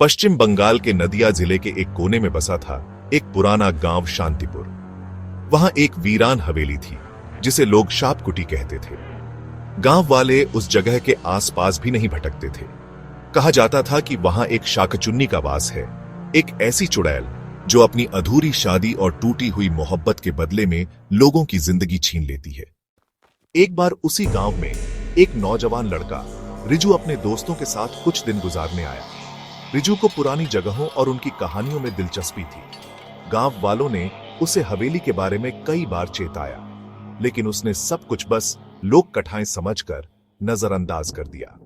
पश्चिम बंगाल के नदिया जिले के एक कोने में बसा था एक पुराना गांव शांतिपुर। वहां एक वीरान हवेली थी जिसे लोग शापकुटी कहते थे। गांव वाले उस जगह के आसपास भी नहीं भटकते थे। कहा जाता था कि वहां एक शाकचुन्नी का वास है, एक ऐसी चुड़ैल जो अपनी अधूरी शादी और टूटी हुई मोहब्बत के बदले में लोगों की जिंदगी छीन लेती है। एक बार उसी गांव में एक नौजवान लड़का रिजू अपने दोस्तों के साथ कुछ दिन गुजारने आया। रिजू को पुरानी जगहों और उनकी कहानियों में दिलचस्पी थी। गांव वालों ने उसे हवेली के बारे में कई बार चेताया, लेकिन उसने सब कुछ बस लोक कथाएं समझकर नजरअंदाज कर दिया।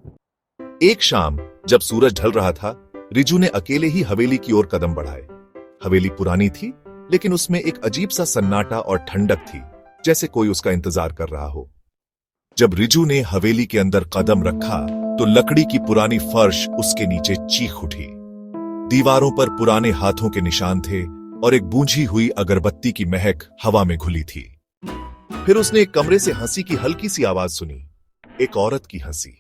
एक शाम जब सूरज ढल रहा था, रिजू ने अकेले ही हवेली की ओर कदम बढ़ाए। हवेली पुरानी थी, लेकिन उसमें एक अजीब सा सन्नाटा और ठंडक थी, जैसे कोई उसका इंतजार कर रहा हो। जब रिजू ने हवेली के अंदर कदम रखा तो लकड़ी की पुरानी फर्श उसके नीचे चीख उठी। दीवारों पर पुराने हाथों के निशान थे और एक बूझी हुई अगरबत्ती की महक हवा में घुली थी। फिर उसने एक कमरे से हंसी की हल्की सी आवाज सुनी, एक औरत की हंसी।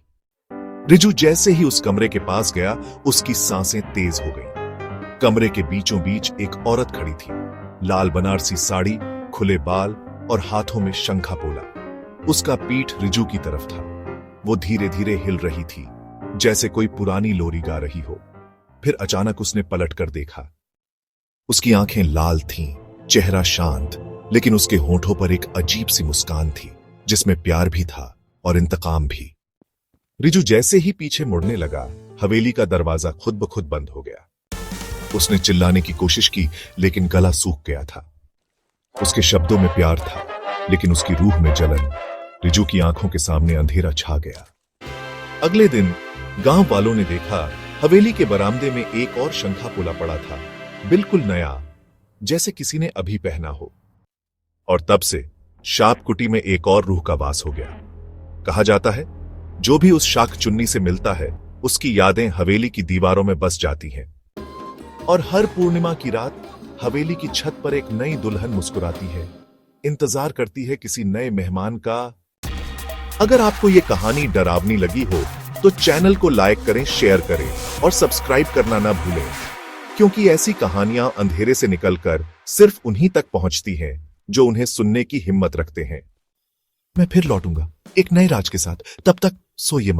रिजू जैसे ही उस कमरे के पास गया, उसकी सांसें तेज हो गईं। कमरे के बीचों बीच एक औरत खड़ी थी, लाल बनारसी साड़ी, खुले बाल और हाथों में शंखा पोला। उसका पीठ रिजू की तरफ था। वो धीरे धीरे हिल रही थी, जैसे कोई पुरानी लोरी गा रही हो। फिर अचानक उसने पलटकर देखा। उसकी आंखें लाल थीं, चेहरा शांत, लेकिन उसके होठों पर एक अजीब सी मुस्कान थी, जिसमें प्यार भी था और इंतकाम भी। रिजू जैसे ही पीछे मुड़ने लगा, हवेली का दरवाजा खुद ब खुद बंद हो गया। उसने चिल्लाने की कोशिश की, लेकिन गला सूख गया था। उसके शब्दों में प्यार था, लेकिन उसकी रूह में जलन। रिजू की आंखों के सामने अंधेरा छा गया। अगले दिन गांव वालों ने देखा, हवेली के बरामदे में एक और शंखा पोला पड़ा था, बिल्कुल नया, जैसे किसी ने अभी पहना हो। और तब से शापकुटी में एक और रूह का वास हो गया। कहा जाता है, जो भी उस शाकचुन्नी से मिलता है, उसकी यादें हवेली की दीवारों में बस जाती हैं। और हर पूर्णिमा की रात हवेली की छत पर एक नई दुल्हन मुस्कुराती है, इंतजार करती है किसी नए मेहमान का। अगर आपको ये कहानी डरावनी लगी हो तो चैनल को लाइक करें, शेयर करें और सब्सक्राइब करना ना भूलें, क्योंकि ऐसी कहानियां अंधेरे से निकलकर सिर्फ उन्हीं तक पहुंचती हैं जो उन्हें सुनने की हिम्मत रखते हैं। मैं फिर लौटूंगा एक नए राज के साथ, तब तक सोइए मत।